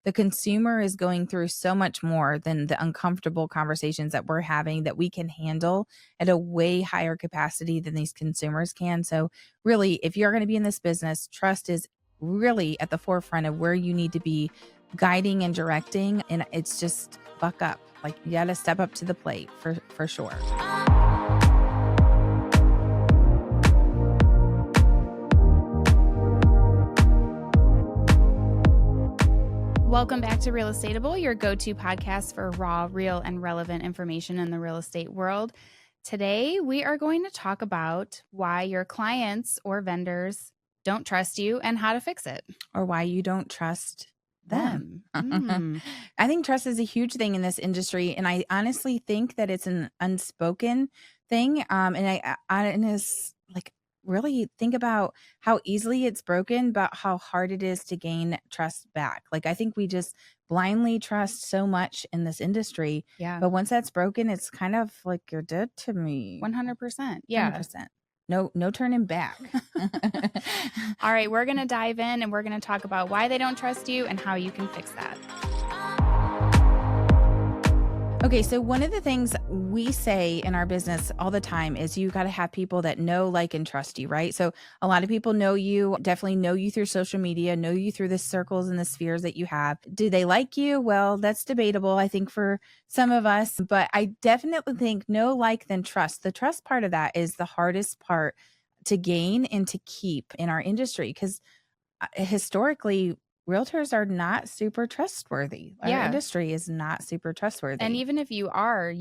the consumer is going through so much more than the uncomfortable conversations that we're having that we can handle at a way higher capacity than these consumers can. So really, if you're going to be in this business, trust is really at the forefront of where you need to be guiding and directing. And it's just buck up. Like you got to step up to the plate for sure. Welcome back to Real Estateable, your go-to podcast for raw, real, and relevant information in the real estate world. Today, we are going to talk about why your clients or vendors don't trust you and how to fix it. Or why you don't trust them. Mm. I think trust is a huge thing in this industry. And I honestly think that it's an unspoken thing. And I just like really think about how easily it's broken, but how hard it is to gain trust back. Like I think we just blindly trust so much in this industry. Yeah. But once that's broken, it's kind of like you're dead to me. 100%. Yeah. 100%. No turning back. All right, we're going to dive in and we're going to talk about why they don't trust you and how you can fix that. Okay, so one of the things we say in our business all the time is you got to have people that know, like, and trust you, right? So a lot of people know you, definitely know you through social media, know you through the circles and the spheres that you have. Do they like you? Well, that's debatable, I think, for some of us. But I definitely think know, like, then trust. The trust part of that is the hardest part to gain and to keep in our industry because historically, realtors are not super trustworthy. Our industry is not super trustworthy. And even if you are,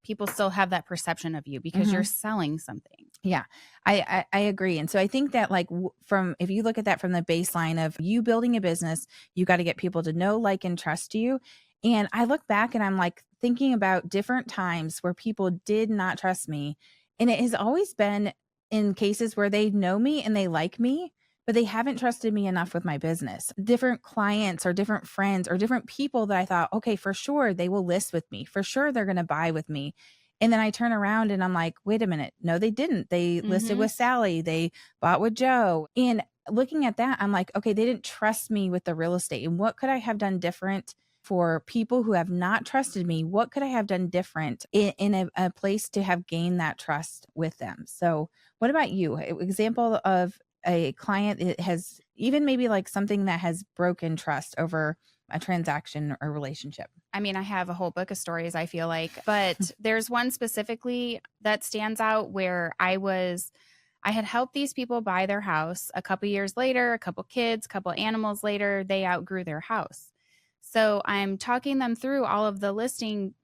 people still have that perception of you because you're selling something. Yeah, I agree. And so I think that like if you look at that from the baseline of you building a business, you got to get people to know, like, and trust you. And I look back and I'm like thinking about different times where people did not trust me. And it has always been in cases where they know me and they like me, but they haven't trusted me enough with my business. Different clients or different friends or different people that I thought, okay, for sure they will list with me. For sure they're going to buy with me. And then I turn around and I'm like, wait a minute. No, they didn't. They listed with Sally. They bought with Joe. And looking at that, I'm like, okay, they didn't trust me with the real estate. And what could I have done different for people who have not trusted me? What could I have done different in a place to have gained that trust with them? So what about you? Example of a client that has even maybe like something that has broken trust over a transaction or relationship. I mean, I have a whole book of stories, I feel like, but there's one specifically that stands out where I had helped these people buy their house. A couple years later, a couple kids, a couple animals later, they outgrew their house. So I'm talking them through all of the listing,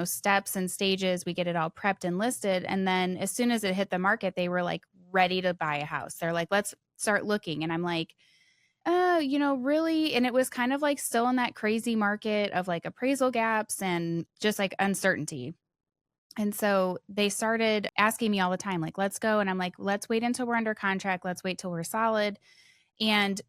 steps and stages. We get it all prepped and listed. And then as soon as it hit the market, they were like ready to buy a house. They're like, let's start looking. And I'm like, really? And it was kind of like still in that crazy market of like appraisal gaps and just like uncertainty. And so they started asking me all the time, like, let's go. And I'm like, let's wait until we're under contract. Let's wait till we're solid. And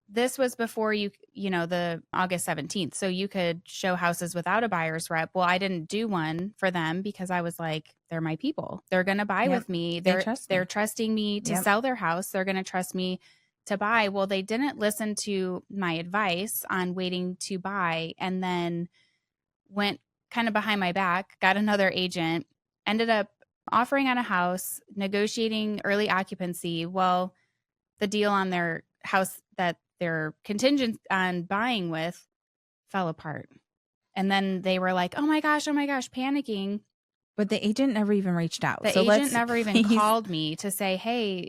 this was before the August 17th. So you could show houses without a buyer's rep. Well, I didn't do one for them because I was like, they're my people. They're going to buy with me. They're trusting me to sell their house. They're going to trust me to buy. Well, they didn't listen to my advice on waiting to buy and then went kind of behind my back, got another agent, ended up offering on a house, negotiating early occupancy. Well, the deal on their house that they're contingent on buying with fell apart. And then they were like, oh my gosh, panicking. But the agent never even reached out. The agent never even called me to say, hey,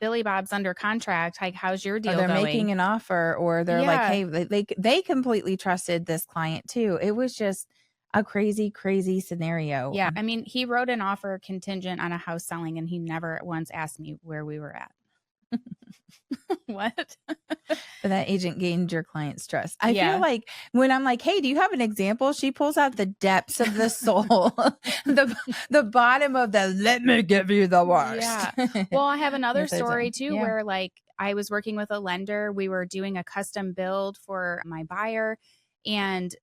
Billy Bob's under contract. Like, how's your deal going? They're making an offer or they're like, hey, they completely trusted this client too. It was just a crazy, crazy scenario. Yeah. I mean, he wrote an offer contingent on a house selling and he never once asked me where we were at. What? But that agent gained your client's trust. I feel like when I'm like, hey, do you have an example? She pulls out the depths of the soul, the bottom of the, let me give you the worst. Yeah. Well, I have another story too, where like I was working with a lender. We were doing a custom build for my buyer. And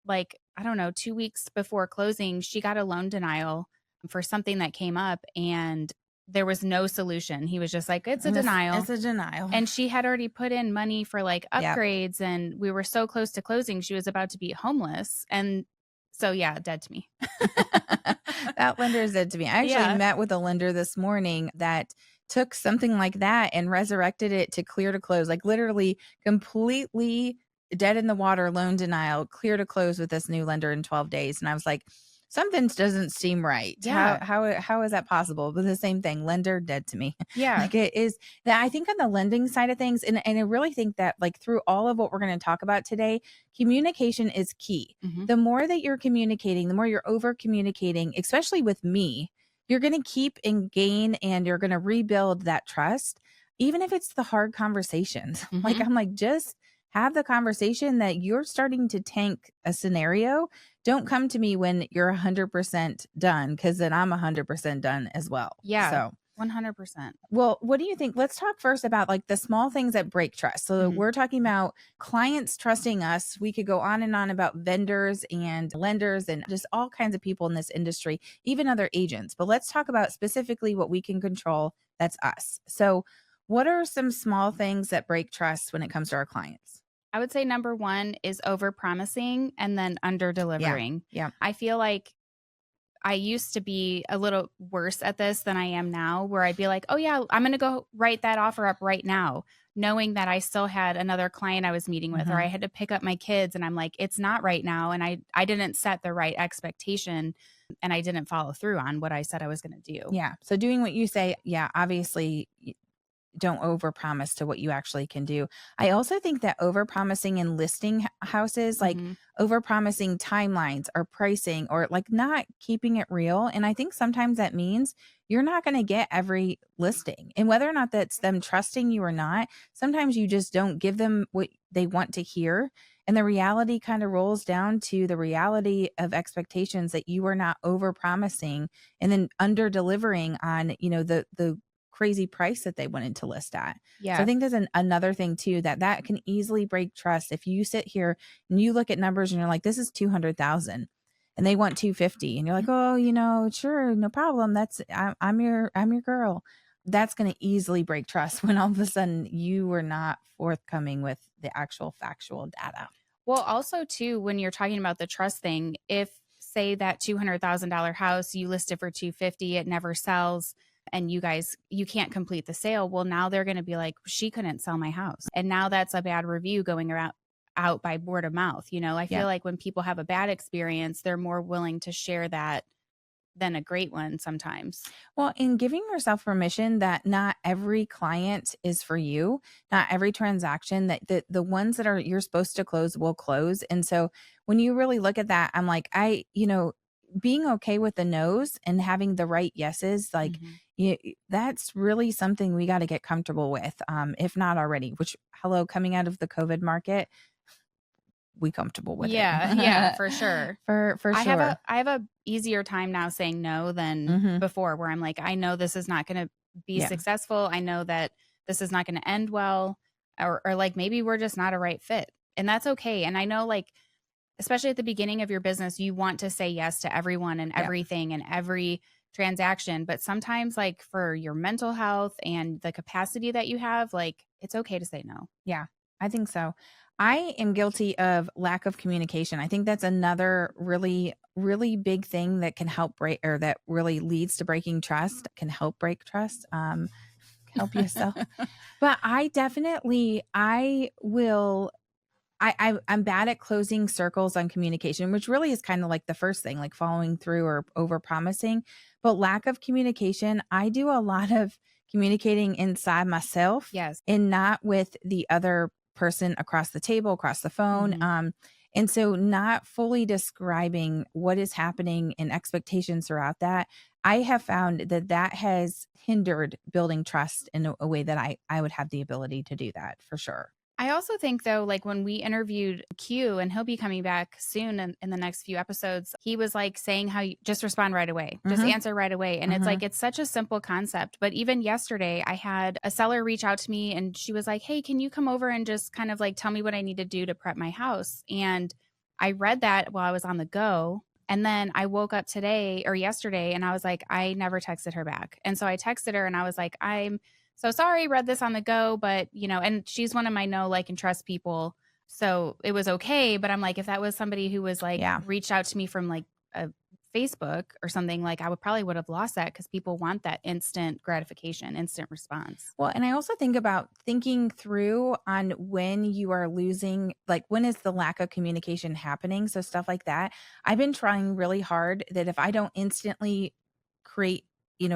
like, I don't know, 2 weeks before closing, she got a loan denial for something that came up. And there was no solution. He was just like, it's a And denial. It's a denial. And she had already put in money for like Yep. upgrades, and we were so close to closing. She was about to be homeless. And so, yeah, dead to me. That lender is dead to me. I actually Yeah. met with a lender this morning that took something like that and resurrected it to clear to close, like literally completely dead in the water loan denial, clear to close with this new lender in 12 days. And I was like, something doesn't seem right. Yeah. How is that possible? But the same thing, lender dead to me. Yeah. Like it is that I think on the lending side of things, and I really think that like through all of what we're going to talk about today, communication is key. Mhm. The more that you're communicating, the more you're over communicating, especially with me, you're going to keep and gain and you're going to rebuild that trust, even if it's the hard conversations. Like, Mhm. I'm like, just have the conversation that you're starting to tank a scenario. Don't come to me when you're 100% done, because then I'm 100% done as well. Yeah. So, 100%. well, what do you think? Let's talk first about like the small things that break trust. So Mhm. we're talking about clients trusting us. We could go on and on about vendors and lenders and just all kinds of people in this industry, even other agents. But let's talk about specifically what we can control. That's us. So what are some small things that break trust when it comes to our clients? I would say number one is over promising and then under delivering. Yeah. I feel like I used to be a little worse at this than I am now, where I'd be like, oh, yeah, I'm going to go write that offer up right now, knowing that I still had another client I was meeting with, or I had to pick up my kids. And I'm like, it's not right now. And I didn't set the right expectation, and I didn't follow through on what I said I was going to do. Yeah. So doing what you say, yeah, obviously don't overpromise to what you actually can do. I also think that overpromising in listing houses, like Mhm. overpromising timelines or pricing or like not keeping it real. And I think sometimes that means you're not going to get every listing. And whether or not that's them trusting you or not, sometimes you just don't give them what they want to hear. And the reality kind of rolls down to the reality of expectations that you are not overpromising and then under delivering on, the crazy price that they wanted to list at. So I Yeah. think there's another thing too that can easily break trust. If you sit here and you look at numbers and you're like, this is 200,000 and they want 250 and you're like, oh, sure, no problem. I'm your girl. That's going to easily break trust when all of a sudden you were not forthcoming with the actual factual data. Well, also too, when you're talking about the trust thing, if say that $200,000 house you listed for 250, it never sells, and you can't complete the sale. Well, now they're going to be like, she couldn't sell my house, and now that's a bad review going around out by word of mouth. I Yeah. feel like when people have a bad experience, they're more willing to share that than a great one sometimes. Well, in giving yourself permission that not every client is for you, not every transaction that the ones that are you're supposed to close will close. And so when you really look at that, I'm like, being okay with the no's and having the right yeses, like Mhm. that's really something we got to get comfortable with. If not already, which hello, coming out of the COVID market, we comfortable with it. Yeah, for sure. For I have sure. a easier time now saying no than Hmm. before, where I'm like, I know this is not going to be Yeah. successful. I know that this is not going to end well, or like maybe we're just not a right fit. And that's okay. And I know, like, especially at the beginning of your business, you want to say yes to everyone and Yeah. everything and every transaction. But sometimes, like, for your mental health and the capacity that you have, like, it's okay to say no. Yeah, I think so. I am guilty of lack of communication. I think that's another really, really big thing that can help break or that really leads to breaking trust, can help break trust. Help yourself. But I will I'm bad at closing circles on communication, which really is kind of like the first thing, like following through or over promising. But lack of communication, I do a lot of communicating inside myself Yes. and not with the other person across the table, across the phone. Mhm. And so not fully describing what is happening and expectations throughout that, I have found that has hindered building trust in a way that I would have the ability to do that for sure. I also think, though, like when we interviewed Q, and he'll be coming back soon in the next few episodes, he was like saying how you just respond right away, just Mhm. answer right away. And it's like, it's such a simple concept. But even yesterday, I had a seller reach out to me and she was like, hey, can you come over and just kind of like tell me what I need to do to prep my house? And I read that while I was on the go. And then I woke up today or yesterday and I was like, I never texted her back. And so I texted her and I was like, I'm so sorry, read this on the go, but and she's one of my know, like, and trust people. So it was okay. But I'm like, if that was somebody who was like Yeah. reached out to me from like a Facebook or something, like I would have lost that because people want that instant gratification, instant response. Well, and I also think about thinking through on when you are losing, like when is the lack of communication happening? So stuff like that. I've been trying really hard that if I don't instantly create,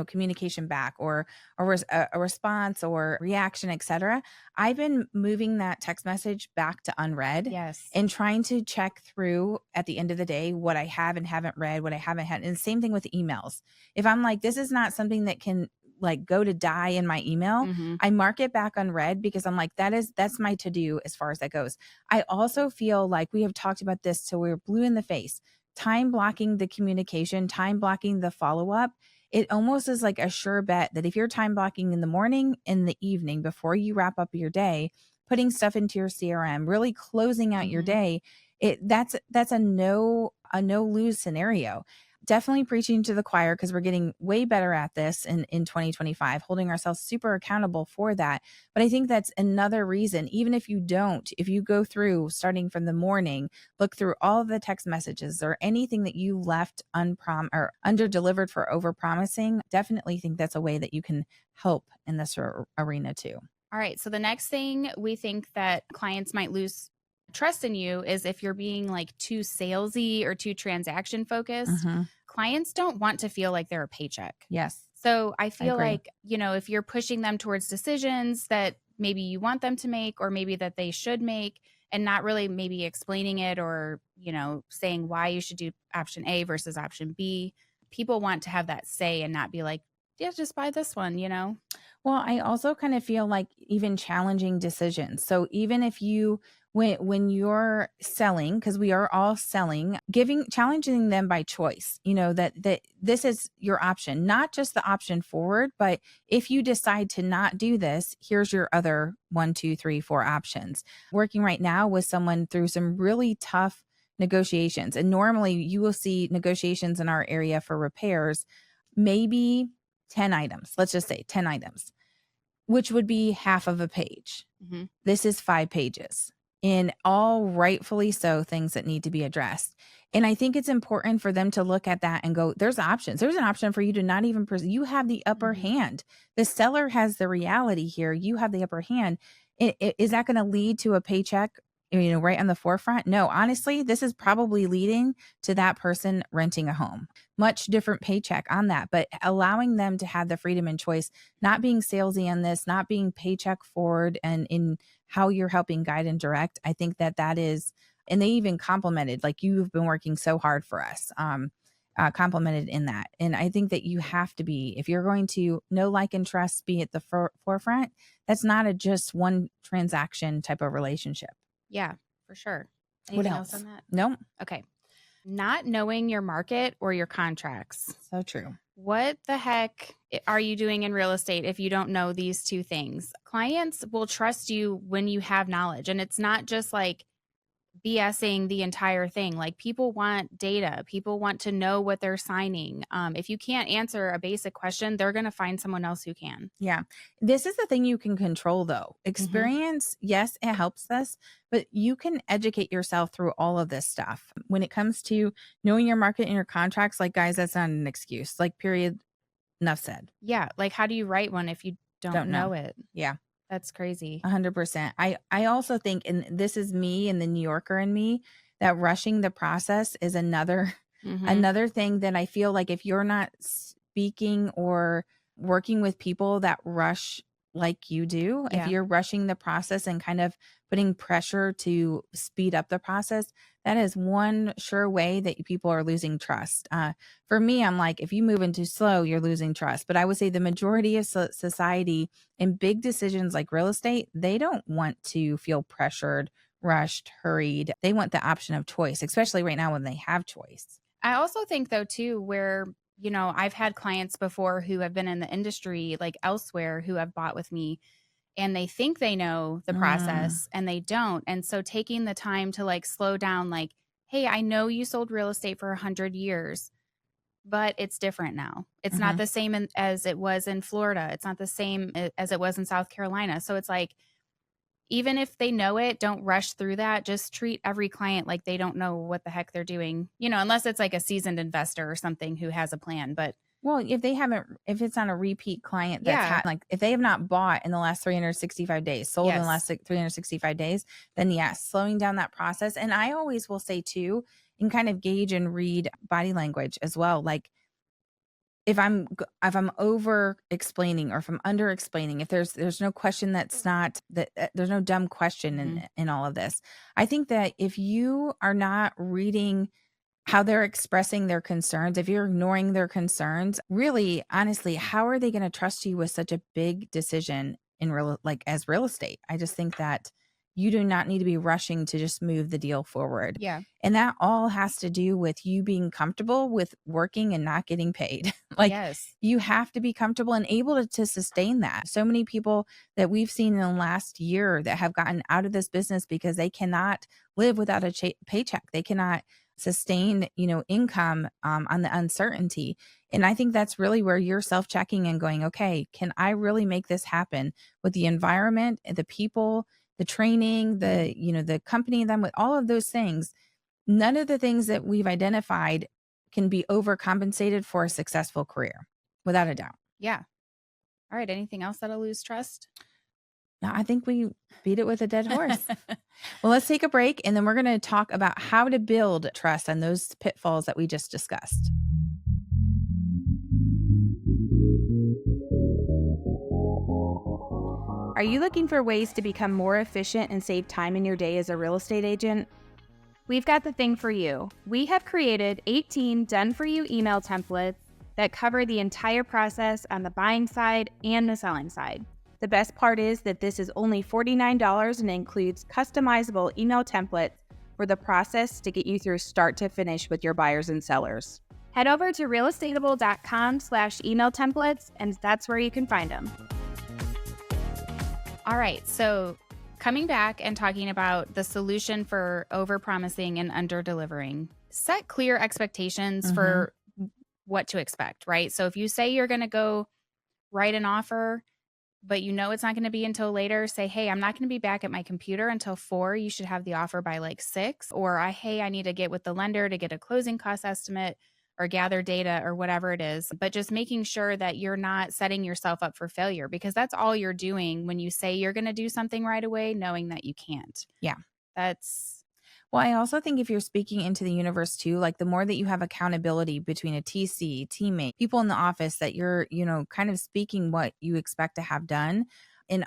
communication back or a response or reaction, etc., I've been moving that text message back to unread Yes. and trying to check through at the end of the day what I have and haven't read, what I haven't had. And the same thing with emails. If I'm like, this is not something that can like go to die in my email, Mm-hmm. I mark it back unread because I'm like, that's my to do as far as that goes. I also feel like we have talked about this till we're blue in the face. Time blocking the communication, time blocking the follow up. It almost is like a sure bet that if you're time blocking in the morning, in the evening, before you wrap up your day, putting stuff into your CRM, really closing out your Mm-hmm. day, that's a no lose scenario. Definitely preaching to the choir because we're getting way better at this in 2025, holding ourselves super accountable for that. But I think that's another reason, even if you go through starting from the morning, look through all of the text messages or anything that you left or under delivered for over promising, definitely think that's a way that you can help in this arena too. All right. So the next thing we think that clients might lose trust in you is if you're being like too salesy or too transaction focused. Mm-hmm. Clients don't want to feel like they're a paycheck. Yes. So I I feel agree. like, if you're pushing them towards decisions that maybe you want them to make or maybe that they should make and not really maybe explaining it or, saying why you should do option A versus option B, people want to have that say and not be like, yeah, just buy this one. Well, I also kind of feel like even challenging decisions. So even if you when you're selling, because we are all selling, challenging them by choice, that this is your option, not just the option forward, but if you decide to not do this, here's your other 1, 2, 3, 4 options. Working right now with someone through some really tough negotiations. And normally you will see negotiations in our area for repairs, maybe 10 items. Let's just say 10 items, which would be half of a page. Mm-hmm. This is 5 pages, and all rightfully so things that need to be addressed. And I think it's important for them to look at that and go, there's options. There's an option for you to not even you have the upper Mm-hmm. hand. The seller has the reality here. You have the upper hand. Is that going to lead to a paycheck, right on the forefront? No, honestly, this is probably leading to that person renting a home. Much different paycheck on that, but allowing them to have the freedom and choice, not being salesy on this, not being paycheck forward and in how you're helping guide and direct. I think that is, and they even complimented, like, you've been working so hard for us, complimented in that. And I think that you have to be, if you're going to know, like, and trust be at the forefront, that's not a just one transaction type of relationship. Yeah, for sure. What Anything else else? on that? No. Okay. Not knowing your market or your contracts. So true. What the heck are you doing in real estate if you don't know these two things? Clients will trust you when you have knowledge. And it's not just like BSing the entire thing. Like, people want data. People want to know what they're signing. If you can't answer a basic question, they're going to find someone else who can. Yeah. This is the thing you can control, though. Experience, yes, it helps us, but you can educate yourself through all of this stuff. When it comes to knowing your market and your contracts, like, guys, that's not an excuse. Like, period. Enough said. Yeah. Like, how do you write one if you don't know it? Yeah. That's crazy. 100%. I also think, and this is me and the New Yorker in me, that rushing the process is another another thing that I feel like if you're not speaking or working with people that rush like you do, if you're rushing the process and kind of putting pressure to speed up the process, that is one sure way that people are losing trust. For me, I'm like, if you move in too slow, you're losing trust. But I would say the majority of society in big decisions like real estate, they don't want to feel pressured, rushed, hurried. They want the option of choice, especially right now when they have choice. I also think, though, too, where, I've had clients before who have been in the industry, like elsewhere, who have bought with me and they think they know the process and they don't. And so taking the time to like slow down, like, hey, I know you sold real estate for 100 years, but it's different now. It's not Mhm. the same as it was in Florida. It's not the same as it was in South Carolina. So it's like, even if they know it, don't rush through that. Just treat every client like they don't know what the heck they're doing, unless it's like a seasoned investor or something who has a plan. But Well, if it's not a repeat client that's yeah, like if they have not bought in the last 365 days, sold in the last yes. 365 days, then yes, slowing down that process. And I always will say too, and kind of gauge and read body language as well. Like if I'm over explaining or if I'm under explaining, if there's no question that's not that there's no dumb question Hmm. in all of this. I think that if you are not reading how they're expressing their concerns, if you're ignoring their concerns, really, honestly, how are they going to trust you with such a big decision in as real estate? I just think that you do not need to be rushing to just move the deal forward. Yeah. And that all has to do with you being comfortable with working and not getting paid. Like Yes. you have to be comfortable and able to sustain that. So many people that we've seen in the last year that have gotten out of this business because they cannot live without a paycheck. They cannot sustain, income on the uncertainty. And I think that's really where you're self-checking and going, okay, can I really make this happen with the environment, the people, the training, the company, them with all of those things. None of the things that we've identified can be overcompensated for a successful career, without a doubt. Yeah. All right. Anything else that'll lose trust? No, I think we beat it with a dead horse. Well, let's take a break and then we're going to talk about how to build trust and those pitfalls that we just discussed. Are you looking for ways to become more efficient and save time in your day as a real estate agent? We've got the thing for you. We have created 18 done-for-you email templates that cover the entire process on the buying side and the selling side. The best part is that this is only $49 and includes customizable email templates for the process to get you through start to finish with your buyers and sellers. Head over to realestateable.com/email templates, and that's where you can find them. All right. So coming back and talking about the solution for overpromising and underdelivering, set clear expectations for what to expect, right? So if you say you're going to go write an offer, but it's not going to be until later, say, hey, I'm not going to be back at my computer until 4. You should have the offer by like 6. Or hey, I need to get with the lender to get a closing cost estimate or gather data or whatever it is. But just making sure that you're not setting yourself up for failure, because that's all you're doing when you say you're going to do something right away, knowing that you can't. Yeah. That's Well, I also think if you're speaking into the universe too, like the more that you have accountability between a TC, teammate, people in the office that you're, kind of speaking what you expect to have done and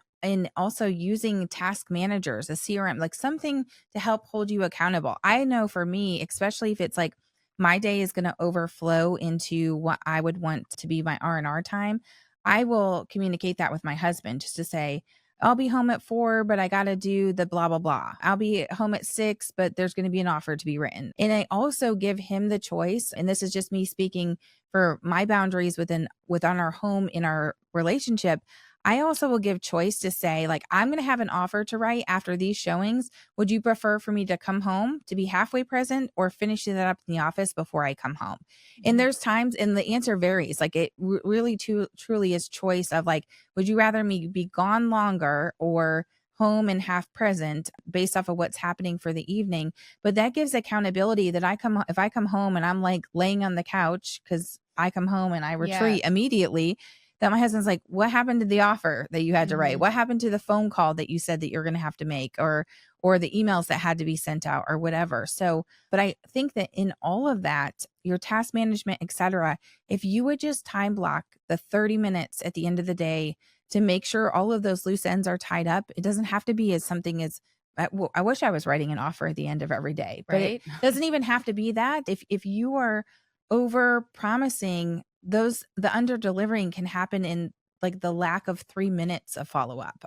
also using task managers, a CRM, like something to help hold you accountable. I know for me, especially if it's like my day is going to overflow into what I would want to be my R&R time, I will communicate that with my husband just to say, I'll be home at 4, but I got to do the blah, blah, blah. I'll be at home at 6, but there's going to be an offer to be written. And I also give him the choice. And this is just me speaking for my boundaries within our home in our relationship. I also will give choice to say, like, I'm going to have an offer to write after these showings. Would you prefer for me to come home to be halfway present or finish that up in the office before I come home? And there's times, and the answer varies. Like it really truly is choice of like, would you rather me be gone longer or home and half present based off of what's happening for the evening? But that gives accountability that if I come home and I'm like laying on the couch because I come home and I retreat immediately, that my husband's like, what happened to the offer that you had to write? What happened to the phone call that you said that you're going to have to make or the emails that had to be sent out or whatever. So, but I think that in all of that, your task management, etc., if you would just time block the 30 minutes at the end of the day to make sure all of those loose ends are tied up, it doesn't have to be as something as I wish I was writing an offer at the end of every day, but right. it doesn't even have to be that. If you are over promising, the under delivering can happen in like the lack of 3 minutes of follow up.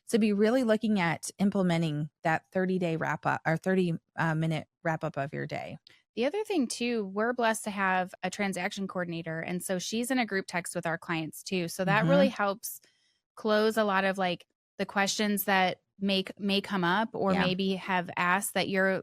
So be really looking at implementing that 30-day wrap up or 30-minute wrap up of your day. The other thing too, we're blessed to have a transaction coordinator. And so she's in a group text with our clients too. So that really helps close a lot of like the questions that may come up, or Yeah. maybe have asked that you're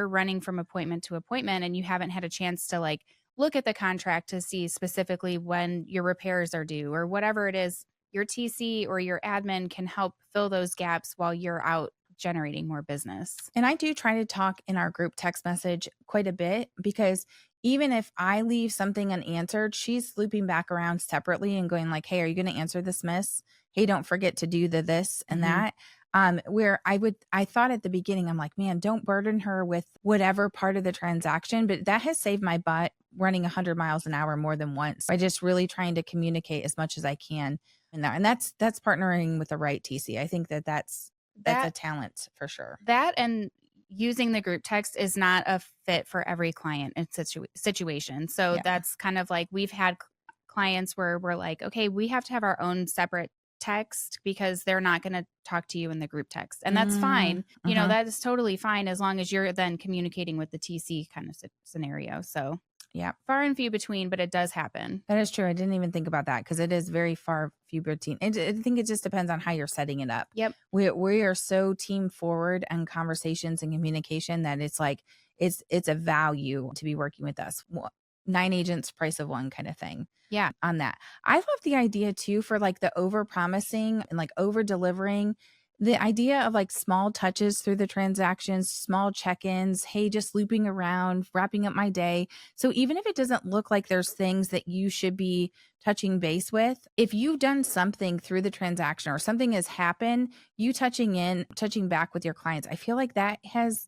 running from appointment to appointment and you haven't had a chance to like look at the contract to see specifically when your repairs are due or whatever it is. Your TC or your admin can help fill those gaps while you're out generating more business. And I do try to talk in our group text message quite a bit, because even if I leave something unanswered, she's looping back around separately and going like, hey, are you going to answer this, miss? Hey, don't forget to do the this and Mhm. that. Where I thought at the beginning, I'm like, man, don't burden her with whatever part of the transaction. But that has saved my butt running 100 miles an hour more than once by just really trying to communicate as much as I can in there. And that's partnering with the right TC. I think that's a That talent for sure. that and using the group text is not a fit for every client and situation. So Yeah. that's kind of like we've had clients where we're like, okay, we have to have our own separate text because they're not going to talk to you in the group text. And that's fine. You know, that is totally fine as long as you're then communicating with the TC kind of scenario. So Yeah, far and few between, but it does happen. that is true. I didn't even think about that because it is very far few between. I think it just depends on how you're setting it up. Yep. We are so team forward on conversations and communication that it's like it's a value to be working with us. 9 agents, price of 1 kind of thing. Yeah. On that, I love the idea too for like the over promising and like over delivering. The idea of like small touches through the transactions, small check-ins, hey, just looping around, wrapping up my day. So even if it doesn't look like there's things that you should be touching base with, if you've done something through the transaction or something has happened, you touching back with your clients, I feel like that has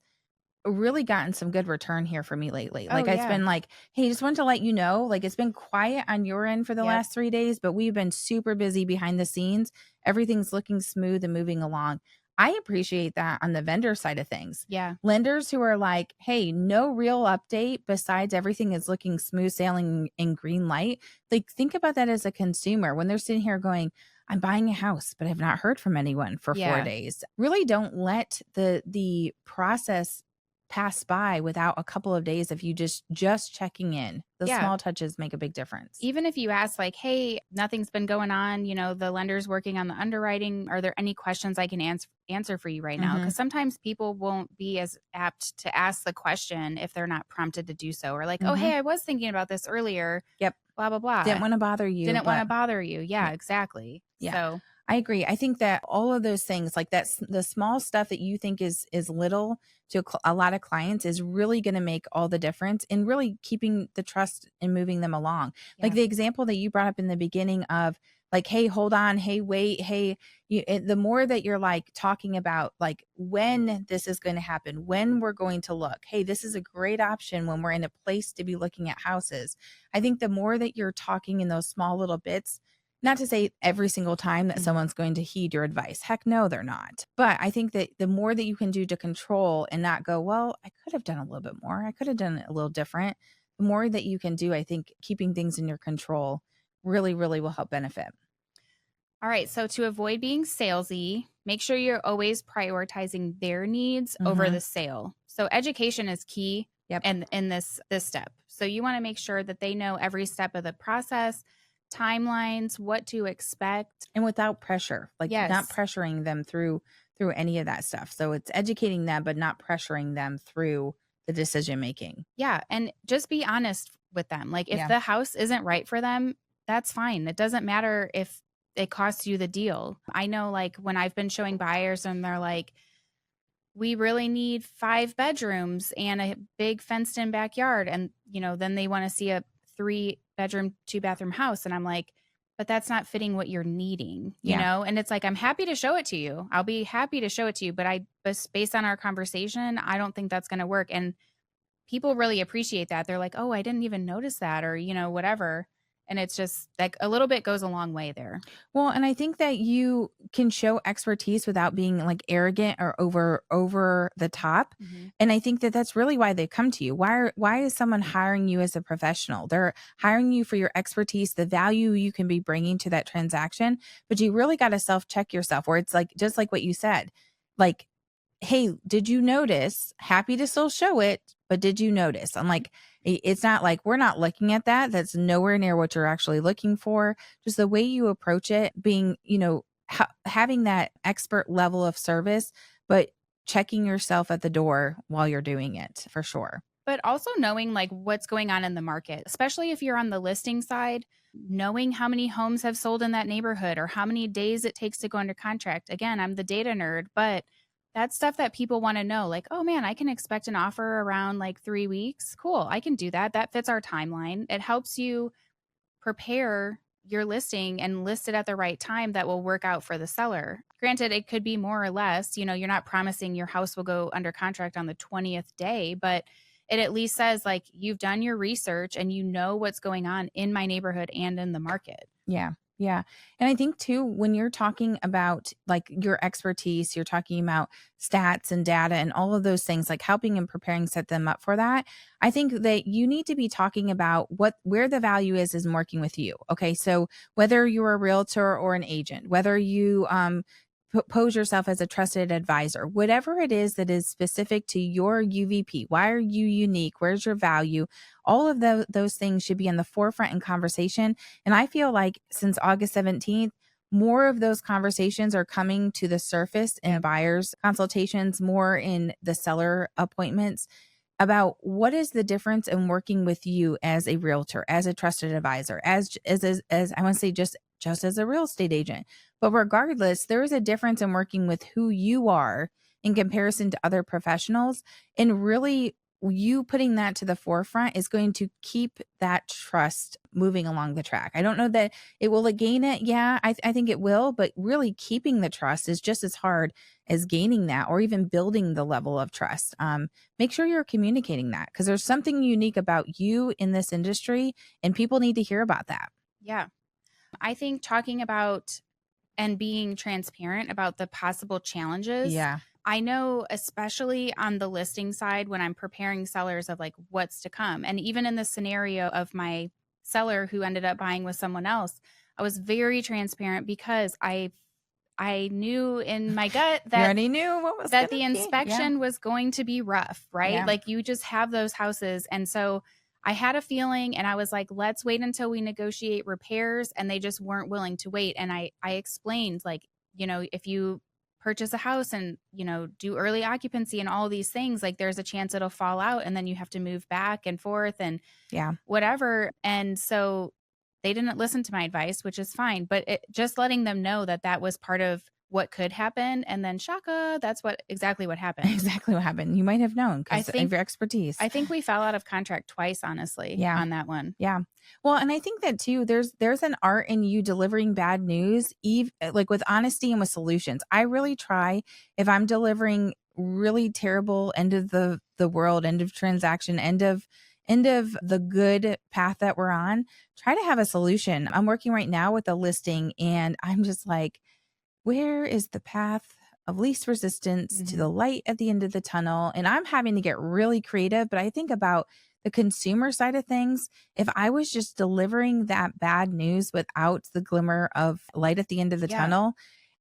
really gotten some good return here for me lately. Like it's been like, hey, just wanted to let you know, like it's been quiet on your end for the last 3 days, but we've been super busy behind the scenes. Everything's looking smooth and moving along. I appreciate that on the vendor side of things. Yeah. Lenders who are like, hey, no real update besides everything is looking smooth sailing in green light. Like think about that as a consumer when they're sitting here going, I'm buying a house, but I've not heard from anyone for 4 days. Really don't let the process pass by without a couple of days of you just checking in. The small touches make a big difference. Even if you ask like, hey, nothing's been going on, the lender's working on the underwriting. Are there any questions I can answer for you right now? Because sometimes people won't be as apt to ask the question if they're not prompted to do so. Or like, oh, hey, I was thinking about this earlier. Yep. Blah, blah, blah. Didn't want to bother you. Didn't want to bother you. Yeah, exactly. Yeah. So I agree. I think that all of those things, like that's the small stuff that you think is little to a lot of clients, is really going to make all the difference in really keeping the trust and moving them along. Like the example that you brought up in the beginning of like, hey, hold on, hey, wait, hey, the more that you're like talking about like when this is going to happen, when we're going to look, hey, this is a great option when we're in a place to be looking at houses. I think the more that you're talking in those small little bits, not to say every single time that someone's going to heed your advice. Heck no, they're not. But I think that the more that you can do to control and not go, well, I could have done a little bit more. I could have done it a little different. The more that you can do, I think keeping things in your control really, really will help benefit. All right. So to avoid being salesy, make sure you're always prioritizing their needs over the sale. So education is key in this step. So you want to make sure that they know every step of the process, timelines, what to expect, and without pressure, like not pressuring them through any of that stuff. So it's educating them, but not pressuring them through the decision making. Yeah. And just be honest with them. Like if the house isn't right for them, that's fine. It doesn't matter if it costs you the deal. I know like when I've been showing buyers and they're like, we really need 5 bedrooms and a big fenced in backyard. And, then they want to see a 3-bedroom, 2-bathroom house. And I'm like, but that's not fitting what you're needing, you know? And it's like, I'm happy to show it to you. I'll be happy to show it to you. But based on our conversation, I don't think that's going to work. And people really appreciate that. They're like, oh, I didn't even notice that, or, whatever. And it's just like a little bit goes a long way there. Well, and I think that you can show expertise without being like arrogant or over the top. And I think that that's really why they come to you. Why is someone hiring you as a professional? They're hiring you for your expertise, the value you can be bringing to that transaction. But you really got to self-check yourself, where it's like, just like what you said, like, hey, did you notice? Happy to still show it, but did you notice? I'm like, it's not like we're not looking at that. That's nowhere near what you're actually looking for. Just the way you approach it, being, having that expert level of service, but checking yourself at the door while you're doing it for sure. But also knowing like what's going on in the market, especially if you're on the listing side, knowing how many homes have sold in that neighborhood or how many days it takes to go under contract. Again, I'm the data nerd, but that's stuff that people want to know. Like, oh man, I can expect an offer around like 3 weeks. Cool. I can do that. That fits our timeline. It helps you prepare your listing and list it at the right time that will work out for the seller. Granted, it could be more or less, you're not promising your house will go under contract on the 20th day, but it at least says like you've done your research and you know what's going on in my neighborhood and in the market. Yeah. Yeah. And I think too, when you're talking about like your expertise, you're talking about stats and data and all of those things, like helping and preparing, set them up for that. I think that you need to be talking about where the value is in working with you. Okay. So whether you're a realtor or an agent, whether you, pose yourself as a trusted advisor, whatever it is that is specific to your UVP. Why are you unique? Where's your value? All of those things should be in the forefront in conversation. And I feel like since August 17th, more of those conversations are coming to the surface in buyers consultations, more in the seller appointments, about what is the difference in working with you as a realtor, as a trusted advisor, as I want to say just as a real estate agent. But regardless, there is a difference in working with who you are in comparison to other professionals. And really, you putting that to the forefront is going to keep that trust moving along the track. I don't know that it will gain it. Yeah, I think it will. But really keeping the trust is just as hard as gaining that or even building the level of trust. Make sure you're communicating that because there's something unique about you in this industry and people need to hear about that. Yeah. I think talking about and being transparent about the possible challenges. Yeah. I know, especially on the listing side, when I'm preparing sellers of like what's to come. And even in the scenario of my seller who ended up buying with someone else, I was very transparent because I knew in my gut that you already knew what was that the inspection was going to be rough, right? Yeah. Like you just have those houses. And so I had a feeling and I was like, let's wait until we negotiate repairs. And they just weren't willing to wait. And I explained like, if you purchase a house and, do early occupancy and all these things, like there's a chance it'll fall out and then you have to move back and forth and whatever. And so they didn't listen to my advice, which is fine. But just letting them know that was part of what could happen. And then shaka, that's exactly what happened. Exactly what happened. You might have known because of your expertise. I think we fell out of contract twice, honestly, on that one. Yeah. Well, and I think that too, there's an art in you delivering bad news, like with honesty and with solutions. I really try if I'm delivering really terrible end of the world, end of transaction, end of the good path that we're on, try to have a solution. I'm working right now with a listing and I'm just like, where is the path of least resistance to the light at the end of the tunnel? And I'm having to get really creative, but I think about the consumer side of things. If I was just delivering that bad news without the glimmer of light at the end of the tunnel,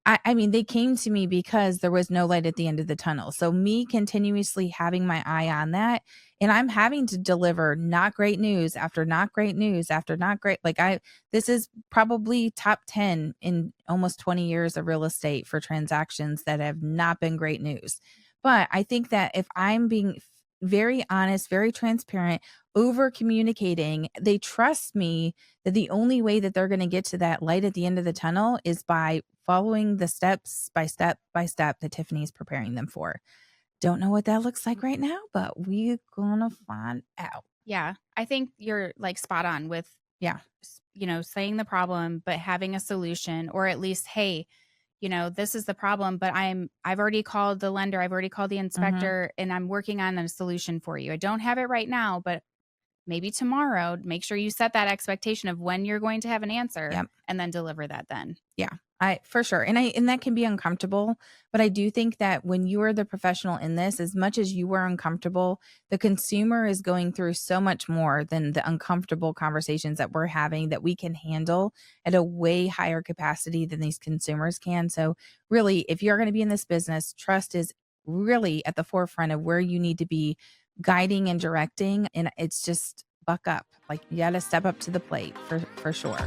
I mean, they came to me because there was no light at the end of the tunnel. So me continuously having my eye on that, and I'm having to deliver not great news after not great news after not great. Like this is probably top 10 in almost 20 years of real estate for transactions that have not been great news. But I think that if I'm being very honest, very transparent, over communicating, they trust me that the only way that they're going to get to that light at the end of the tunnel is by following the steps by step that Tiffany's preparing them for. Don't know what that looks like right now, but we're gonna find out. Yeah. I think you're like spot on with, saying the problem, but having a solution, or at least, hey, this is the problem, but I've already called the lender. I've already called the inspector and I'm working on a solution for you. I don't have it right now, but maybe tomorrow. Make sure you set that expectation of when you're going to have an answer and then deliver that then. Yeah. For sure. And that can be uncomfortable, but I do think that when you are the professional in this, as much as you are uncomfortable, the consumer is going through so much more than the uncomfortable conversations that we're having that we can handle at a way higher capacity than these consumers can. So really, if you're going to be in this business, trust is really at the forefront of where you need to be guiding and directing. And it's just buck up. Like you got to step up to the plate for sure.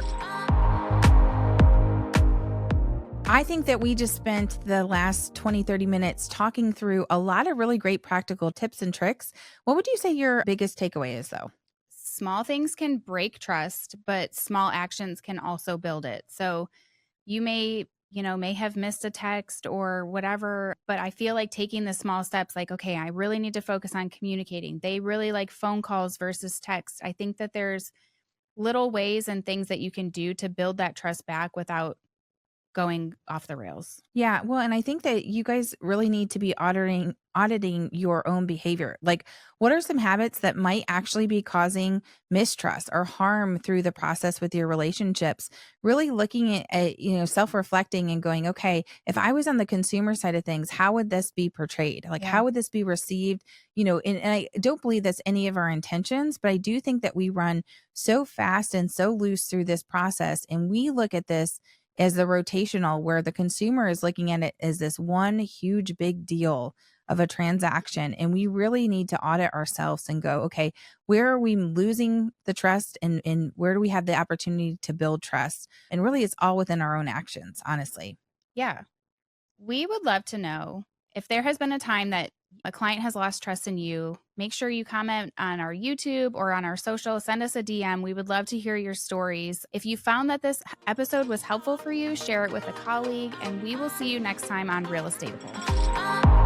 I think that we just spent the last 20, 30 minutes talking through a lot of really great practical tips and tricks. What would you say your biggest takeaway is, though? Small things can break trust, but small actions can also build it. So you may have missed a text or whatever, but I feel like taking the small steps, like, okay, I really need to focus on communicating. They really like phone calls versus text. I think that there's little ways and things that you can do to build that trust back without going off the rails. Yeah, well, and I think that you guys really need to be auditing your own behavior. Like, what are some habits that might actually be causing mistrust or harm through the process with your relationships? Really looking at self-reflecting and going, okay, if I was on the consumer side of things, how would this be portrayed? Like, Yeah. how would this be received? And I don't believe that's any of our intentions, but I do think that we run so fast and so loose through this process, and we look at this as the rotational, where the consumer is looking at it as this one huge big deal of a transaction. And we really need to audit ourselves and go, okay, where are we losing the trust, and where do we have the opportunity to build trust? And really, it's all within our own actions, honestly. Yeah. We would love to know if there has been a time that a client has lost trust in you. Make sure you comment on our YouTube or on our social. Send us a DM. We would love to hear your stories. If you found that this episode was helpful for you, share it with a colleague, and we will see you next time on Real Estateable.